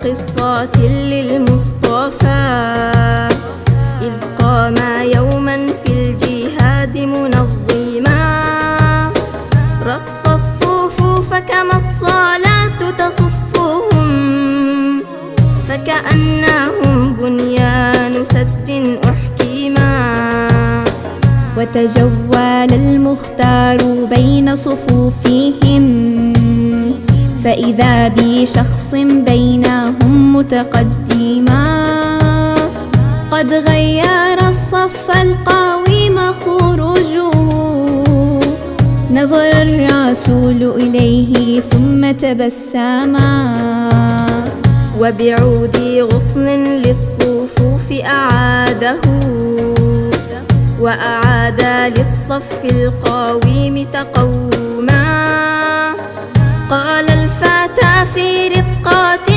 قصة للمصطفى إذ قام يوما في الجهاد منظما رص الصفوف كما الصلاة تصفهم فكأنهم بنيان سد أحكما وتجول المختار بين صفوفهم فإذا بشخص بينهم متقدما قد غير الصف القويم خروجه نظر الرسول إليه ثم تبسما وبعود غصن للصفوف أعاده وأعاد للصف القويم تقوما قال الفتى في رقات